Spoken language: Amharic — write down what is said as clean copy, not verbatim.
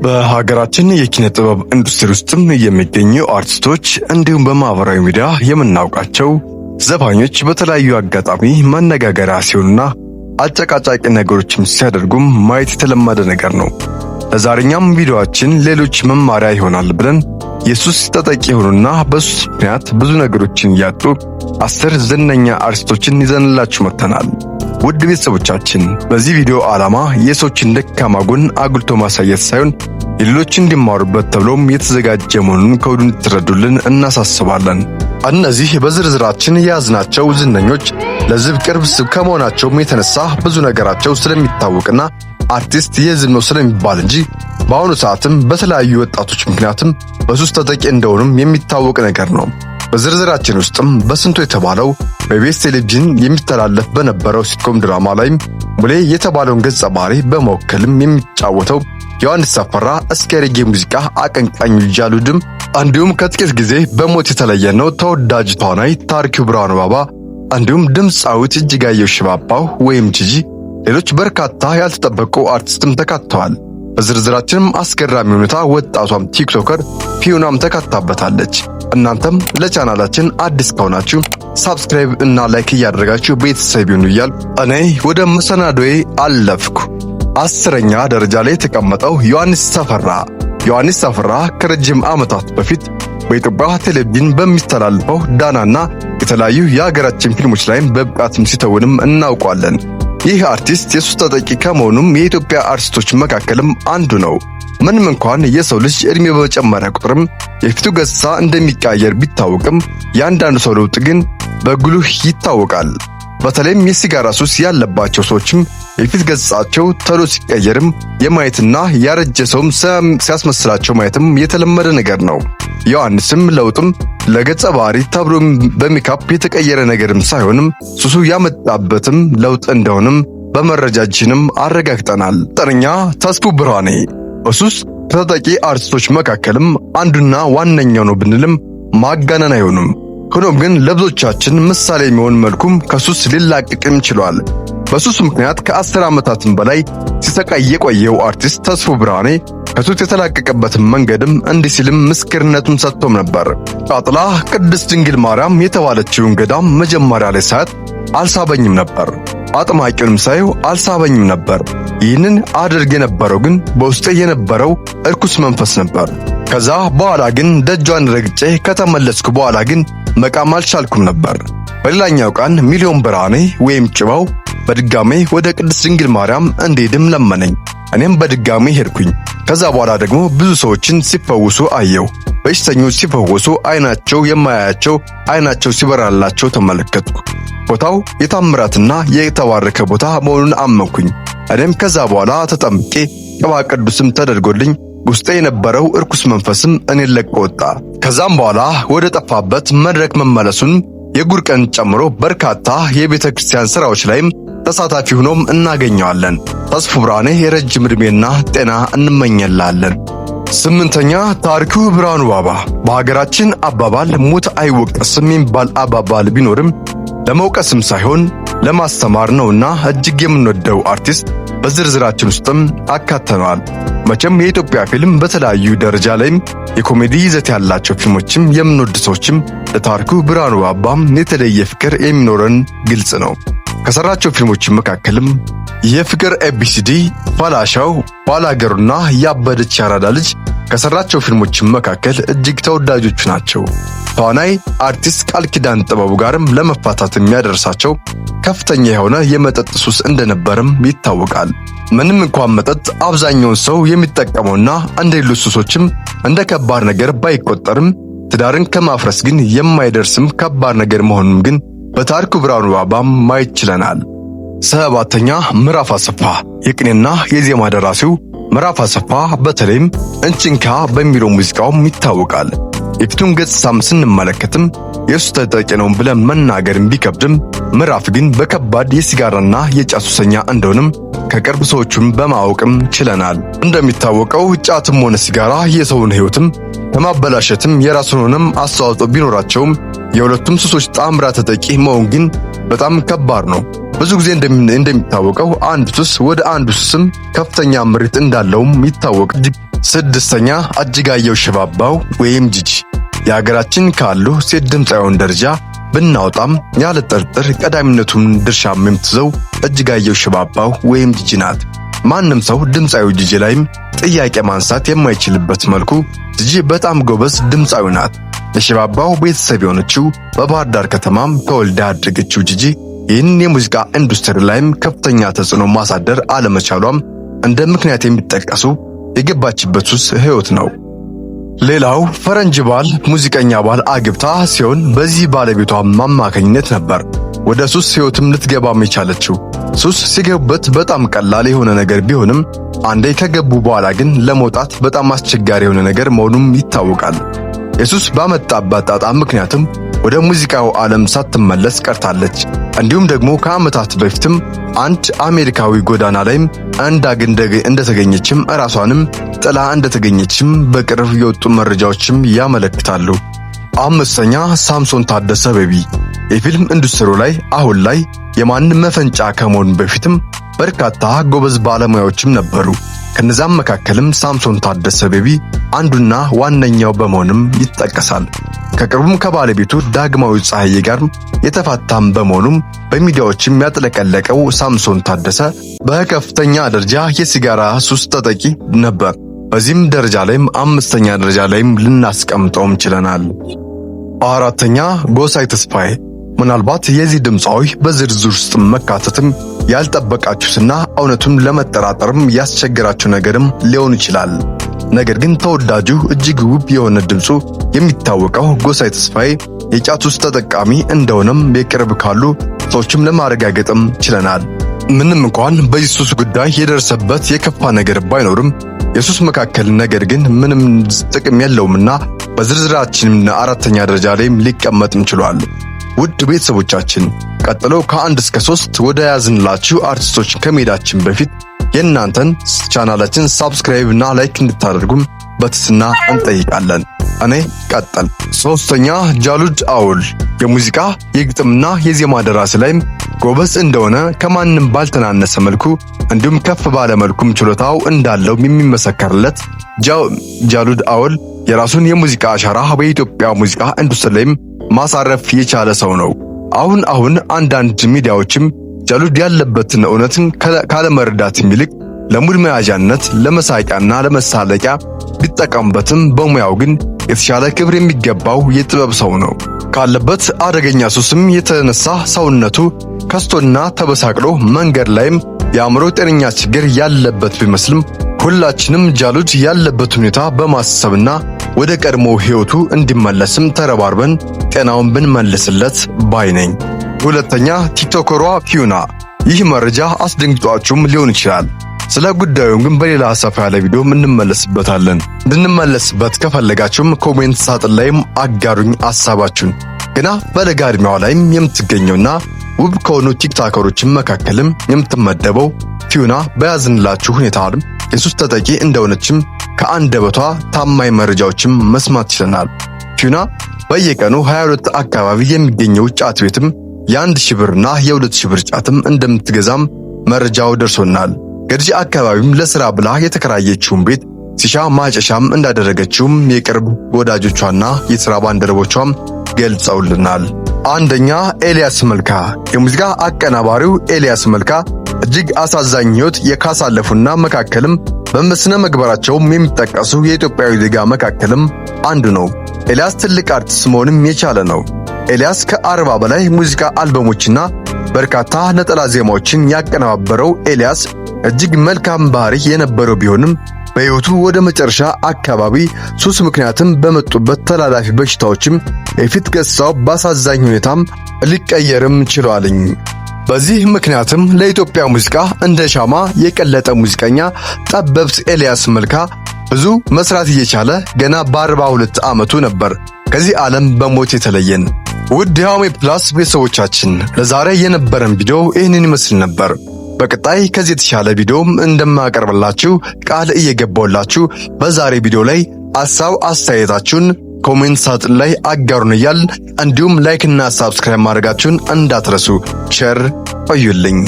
በሀገራችን የኪነ ጥበብ ኢንዱስትሪ ውስጥም የሚገኙ አርቲስቶች እንዲሁም በማህበራዊ ሚዲያ የምናውቃቸው ዘፋኞች በተለያዩ አጋጣሚ መነጋገሪያ ሲሆኑና አጨቃጫቂ ነገሮችም ሲያደርጉም ማየት የተለመደ ነገር ነው። ለዛሬኛም ቪዲዮአችን ሌሎች መማሪያ ይሆናል ብለን የሱስ ተጠቂ የሆኑና በሱስ ምክንያት ብዙ ነገሮችን ያጡ 10 ዝነኛ አርቲስቶችን ይዘንላችሁ መጥተናል። ውድ ቤተሰቦቻችን በዚህ ቪዲዮ ዓላማ የሰዎችን ደካማ ጎን አጉልቶ ማሳየት ሳይሆን የሌሎች እንዲማሩበት ተብሎም የተዘጋጀ መሆኑን ከወዲሁ እንድትረዱልን እናሳስባለን። እነዚህ በዝርዝራችን የያዝናቸው ዝነኞች ለሕዝብ ቅርብ ከመሆናቸውም የተነሳ ብዙ ነገራቸው ስለሚታወቅና አርቲስት የሕዝብ ነው ስለሚባል እንጂ በአሁኑ ሰዓትም በተለያዩ ወጣቶች ምክንያትም በሱስ ተጠቂ እንደሆኑም የሚታወቅ ነገር ነው። በዝርዝራችን ውስጥም በስንቱ የተባለው በኢቢኤስ ቴሌቪዥን የሚተላለፍ በነበረው ሲትኮም ድራማ ላይም ሙሌ የተባለውን ገጸ ባህሪ በመወከልም የሚጫወተው ዮሐንስ ተፈራ እስከ ሬጌ ሙዚቃ አቀንቃኙ ጃሉድም እንዲሁም ከጥቂት ጊዜ በሞት የተለየነው ተወዳጅ ተዋናይ ታሪኩ ብርሃኑ ባባ እንዲሁም ድምፃዊት እጅጋየሁ ሽባባው ወይም ጂጂ ሌሎች በርካታ ያልተጠበቁ አርቲስትም ተካተዋል። በዝርዝራችንም አስገራሚ ሁኔታ ወጣቷም ቲክቶከር ፊዮናም ተካታበታለች። እናንተም ለቻናላችን አዲስ ከሆናችሁ ሰብስክራይብ እና ላይክ እያደረጋችሁ ቤተሰብ ይሁኑ እያል እኔ ወደ መሰናዶዬ አለፍኩ። 10ኛ ደረጃ ላይ የተቀመጠው ዮሐንስ ተፈራ ከረጅም ዓመታት በፊት በኢትዮጵያ ቴሌቪዥን በሚስተላልፈው ዳናና የተለያዩ የሀገራችን ፊልሞች ላይም በብቃትም ሲተውንም እናውቀዋለን። ይህ አርቲስት የሱስ ተጠቂ ከመሆኑም የኢትዮጵያ አርቲስቶች መካከልም አንዱ ነው። ምንም እንኳን የሰው ልጅ እድሜ በጨመረ ቁጥርም የፊቱ ገጽታ እንደሚቀያየር ቢታወቅም የአንዳንዱ ሰው ለውጥ ግን በጉልህ ይታወቃል። በተለይም የሲጋራ ሱስ ያለባቸው ሰዎችም የፊት ገጽታቸው ቶሎ ሲቀየርም የማየትና ያረጀ ሰውም ሲያስመስላቸው ማየትም የተለመደ ነገር ነው። ዮሐንስም ለውጥም ለገጸ ባህሪ ተብሎ በሜካፕ የተቀየረ ነገርም ሳይሆንም ሱሱ ያመጣበትም ለውጥ እንደሆነም በመረጃችንም አረጋግጠናል። ጠርኛ ተስፉ ብርሃኔ በሱስ ተጠቂ አርቲስቶች መካከልም አንዱና ዋነኛው ነው ብንልም ማጋነን አይሆንም። ሆኖም ግን ለብዙዎቻችን ምሳሌ የሚሆን መልኩም ከሱስ ሊላቀቅም ችሏል። በሱስ ምክንያት ከ10 ዓመታትም በላይ ሲሰቃይ የቆየው አርቲስት ተስፉ ብርሃኔ ከሱስ የተላቀቀበትን መንገድም እንዲህ ሲልም ምስክርነቱን ሰጥቶም ነበር። ቃጥላ ቅድስት ድንግል ማርያም የተባለችውን ገዳም መጀመሪያ ላይ ሳያት አልሳበኝም ነበር። አጥማቂውንም ሳየው አልሳበኝም ነበር። ይህንን አድርግ የነበረው ግን በውስጤ የነበረው እርኩስ መንፈስ ነበር። ከዛ በኋላ ግን ደጇን ረግጬ ከተመለስኩ በኋላ ግን መቃም አልቻልኩም ነበር። በሌላኛው ቀን ሚሊዮን ብርሃኔ ወይም ጭባው በድጋሜ ወደ ቅድስት ድንግል ማርያም እንድሄድም ለመነኝ። እኔም በድጋሜ ሄድኩኝ። ከዛ በኋላ ደግሞ ብዙ ሰዎችን ሲፈወሱ አየው። በሽተኞች ሲፈወሱ አይናቸው የማያያቸው አይናቸው ሲበራላቸው ተመለከትኩ። ቦታው የታምራትና የተባረከ ቦታ መሆኑን አመንኩኝ። እኔም ከዛ በኋላ ተጠምቄ ቅባ ቅዱስም ተደርጎልኝ ውስጤ የነበረው እርኩስ መንፈስም እኔን ለቆ ወጣ። ከዛም በኋላ ወደ ጠፋበት መድረክ መመለሱን የጉር ቀን ጨምሮ በርካታ የቤተ ክርስቲያን ሥራዎች ላይም ተሳታፊ ሆኖም እናገኘዋለን። ተስፉ ብርሃኔ የረጅም ዕድሜና ጤና እንመኘላለን። 8ኛ ታሪኩ ብርሃኑ ባባ በሀገራችን አባባል ሞት አይወቀስም የሚባል አባባል ቢኖርም ለመውቀስም ሳይሆን ለማስተማር ነውና እጅግ የምንወደው አርቲስት በዝርዝራችን ውስጥም አካተነዋል። መቼም የኢትዮጵያ ፊልም በተለያዩ ደረጃ ላይም የኮሜዲ ይዘት ያላቸው ፊልሞችም የምንወድ ሰዎችም ለታሪኩ ብርሃኑ ባባም የተለየ ፍቅር የሚኖረን ግልጽ ነው። ከሰራቸው ፊልሞች መካከልም የፍቅር ኤቢሲዲ፣ ባላሻው፣ ባላገሩና ያበደች ያራዳ ልጅ ከሰራቸው ፊልሞች መካከል እጅግ ተወዳጆቹ ናቸው። ተዋናይ አርቲስት ቃል ኪዳን ጥበቡ ጋርም ለመፋታት የሚያደርሳቸው ከፍተኛ የሆነ የመጠጥ ሱስ እንደነበርም ይታወቃል። ምንም እንኳን መጠጥ አብዛኛውን ሰው የሚጠቀመውና እንደ ሌሎች ሱሶችም እንደ ከባድ ነገር ባይቆጠርም ትዳርን ከማፍረስ ግን የማይደርስም ከባድ ነገር መሆኑን ግን በታሪኩ ብርሃኑ ባባም ማየት ችለናል። 7ኛ ምዕራፍ አሰፋ የቅኔና የዜማ ደራሲው ምዕራፍ አሰፋ በተለይም እንቺንካ በሚለው ሙዚቃውም ይታወቃል። የፊቱን ገጽታም ስንመለከትም የሱስ ተጠቂ ነው ብለን መናገርም ቢከብድም ምዕራፍ ግን በከባድ የሲጋራና የጫት ሱሰኛ እንደሆነም ከቅርብ ሰዎችም በማወቅም ችለናል። እንደሚታወቀው ጫትም ሆነ ሲጋራ የሰውን ሕይወትም ከማበላሸትም የራሱንም አስተዋጽኦ ቢኖራቸውም የሁለቱም ሱሶች ጣምራ ተጠቂ መሆን ግን በጣም ከባድ ነው። ብዙ ጊዜ እንደሚታወቀው አንድ ሱስ ወደ አንዱ ሱስም ከፍተኛ ምሪት እንዳለውም ይታወቃል። 6ኛ እጅጋየሁ ሽባባው ወይም ጂጂ። የሀገራችን ካሉ ሴት ድምፃውያን ደረጃ ብናወጣም ያለ ጥርጥር ቀዳሚነቱን ድርሻ የምትይዘው እጅጋየሁ ሽባባው ወይም ጂጂ ናት። ማንም ሰው ድምፃዊ ጂጂ ላይም ጥያቄ ማንሳት የማይችልበት መልኩ ጂጂ በጣም ጎበዝ ድምፃዊ ናት። የሽባባው ቤተሰብ የሆነችው በባህር ዳር ከተማም ተወልዳ ያደገችው ጂጂ ይህን የሙዚቃ ኢንዱስትሪ ላይም ከፍተኛ ተጽዕኖ ማሳደር አለመቻሏም እንደ ምክንያት የሚጠቀሱ የገባችበት ሱስ ህይወት ነው። ሌላው ፈረንጅ ባል ሙዚቀኛ ባል አግብታ ሲሆን በዚህ ባለቤቷ አማካኝነት ነበር ወደ ሱስ ህይወትም ልትገባም የቻለችው። ሱስ ሲገቡበት በጣም ቀላል የሆነ ነገር ቢሆንም አንዴ ከገቡ በኋላ ግን ለመውጣት በጣም አስቸጋሪ የሆነ ነገር መሆኑም ይታወቃል። የሱስ ባመጣባት ጣጣ ምክንያትም ወደ ሙዚቃው ዓለም ሳትመለስ ቀርታለች። እንዲሁም ደግሞ ከዓመታት በፊትም አንድ አሜሪካዊ ጎዳና ላይም እንደተገኘችም ራሷንም ጥላ እንደተገኘችም በቅርብ የወጡ መረጃዎችም ያመለክታሉ። 5ኛ ሳምሶን ታደሰ ቤቢ። የፊልም ኢንዱስትሪው ላይ አሁን ላይ የማንም መፈንጫ ከመሆኑ በፊትም በርካታ ጎበዝ ባለሙያዎችም ነበሩ። ከነዛም መካከልም ሳምሶን ታደሰ ቤቢ አንዱና ዋነኛው በመሆንም ይጠቀሳል። ከቅርቡም ከባለቤቱ ዳግማዊ ፀሐዬ ጋር የተፋታም በመሆኑም በሚዲያዎችም ያጥለቀለቀው ሳምሶን ታደሰ በከፍተኛ ደረጃ የሲጋራ ሱስ ተጠቂ ነበር። በዚህም ደረጃ ላይም 5ኛ ደረጃ ላይም ልናስቀምጠውም ችለናል። 4ኛ ጎሳይ ተስፋዬ። ምናልባት የዚህ ድምፃዊ በዝርዝር ውስጥ መካተትም ያልጠበቃችሁትና እውነቱን ለመጠራጠርም ያስቸገራችሁ ነገርም ሊሆን ይችላል። ነገር ግን ተወዳጁ እጅግ ውብ የሆነ ድምፁ የሚታወቀው ጎሳይ ተስፋዬ የጫት ሱስ ተጠቃሚ እንደሆነም የቅርብ ካሉ ሰዎችም ለማረጋገጥም ችለናል። ምንም እንኳን በዚህ ሱስ ጉዳይ የደረሰበት የከፋ ነገር ባይኖርም የሱስ መካከል ነገር ግን ምንም ጥቅም የለውምና በዝርዝራችን 4ኛ ደረጃ ላይም ሊቀመጥም ችሏል። ውድ ቤተሰቦቻችን ቀጥሎ ከ1 እስከ 3 ወደ ያዝንላችሁ አርቲስቶች ከመሄዳችን በፊት የእናንተን ቻናላችን ሰብስክራይብ እና ላይክ እንድታደርጉም በትህትና እንጠይቃለን። እኔ ቀጥል። 3ኛ ጃሉድ አውል። የሙዚቃ የግጥምና የዜማ ደራሲ ላይም ጎበዝ እንደሆነ ከማንም ባልተናነሰ መልኩ እንዲሁም ከፍ ባለ መልኩም ችሎታው እንዳለው የሚመሰከርለት ጃሉድ አውል የራሱን የሙዚቃ አሻራ በኢትዮጵያ ሙዚቃ ኢንዱስትሪ ላይም ማሳረፍ የቻለ ሰው ነው። አሁን አንዳንድ ሚዲያዎችም ጃሉድ ያለበትን እውነትን ካለመረዳትም ይልቅ ለሙድ መያዣነት ለመሳቂያና ለመሳለቂያ ቢጠቀሙበትም በሙያው ግን የተሻለ ክብር የሚገባው የጥበብ ሰው ነው። ካለበት አደገኛ ሱስም የተነሳ ሰውነቱ ከስቶና ተበሳቅሎ መንገድ ላይም የአእምሮ ጤነኛ ችግር ያለበት ቢመስልም ሁላችንም ጃሉድ ያለበት ሁኔታ በማሰብና ወደ ቀድሞ ህይወቱ እንዲመለስም ተረባርበን ጤናውን ብንመልስለት ባይ ነኝ። 2ኛ ቲክቶከሯ ፊዩና። ይህ መረጃ አስደንግጧችሁም ሊሆን ይችላል። ስለ ጉዳዩም ግን በሌላ ሰፋ ያለ ቪዲዮ እንመለስበታለን። እንድንመለስበት ከፈለጋችሁም ኮሜንት ሳጥን ላይም አጋሩኝ ሐሳባችሁን። ገና በለጋ ዕድሜዋ ላይም የምትገኘውና ውብ ከሆኑ ቲክቶከሮችም መካከልም የምትመደበው ፊዩና በያዝንላችሁ ሁኔታ የሱስ ተጠቂ እንደሆነችም ከአንደበቷ ታማኝ መረጃዎችም መስማት ችለናል። ፊዩና በየቀኑ 22 አካባቢ የሚገኘው ጫት ቤትም የ1000 ብርና የ2000 ብር ጫትም እንደምትገዛም መረጃው ደርሶናል። ገርጂ አካባቢም ለስራ ብላ የተከራየችውን ቤት ሲሻ ማጨሻም እንዳደረገችውም የቅርብ ወዳጆቿና የሥራ ባልደረቦቿም ገልጸውልናል። 1ኛ ኤልያስ መልካ። የሙዚቃ አቀናባሪው ኤልያስ መልካ እጅግ አሳዛኝ ሕይወት የካሳለፉና መካከልም በመስነ ምግባራቸውም የሚጠቀሱ የኢትዮጵያዊ ዜጋ መካከልም አንዱ ነው። ኤልያስ ትልቅ አርቲስት መሆንም የቻለ ነው። ኤልያስ ከ40 በላይ ሙዚቃ አልበሞችና በርካታ ነጠላ ዜማዎችን ያቀነባበረው ኤልያስ እጅግ መልካም ባህሪ የነበረው ቢሆንም በሕይወቱ ወደ መጨረሻ አካባቢ ሱስ ምክንያትም በመጡበት ተላላፊ በሽታዎችም የፊት ገጽታው በአሳዛኝ ሁኔታም ሊቀየርም ችሏልኝ። በዚህ ምክንያትም ለኢትዮጵያ ሙዚቃ እንደ ሻማ የቀለጠ ሙዚቀኛ ጠበብት ኤልያስ መልካ ብዙ መስራት እየቻለ ገና በ42 ዓመቱ ነበር ከዚህ ዓለም በሞት የተለየን። ውድ የሃሜ ፕላስ ቤተሰቦቻችን ለዛሬ የነበረን ቪዲዮ ይህንን ይመስል ነበር። በቀጣይ ከዚህ የተሻለ ቪዲዮም እንደማቀርብላችሁ ቃል እየገባሁላችሁ በዛሬ ቪዲዮ ላይ ሐሳብ አስተያየታችሁን ኮሜንት ሳጥን ላይ አጋሩን እንዲሁም ላይክ እና ሰብስክራይብ ማድረጋችሁን እንዳትረሱ። ቸር ቆዩልኝ።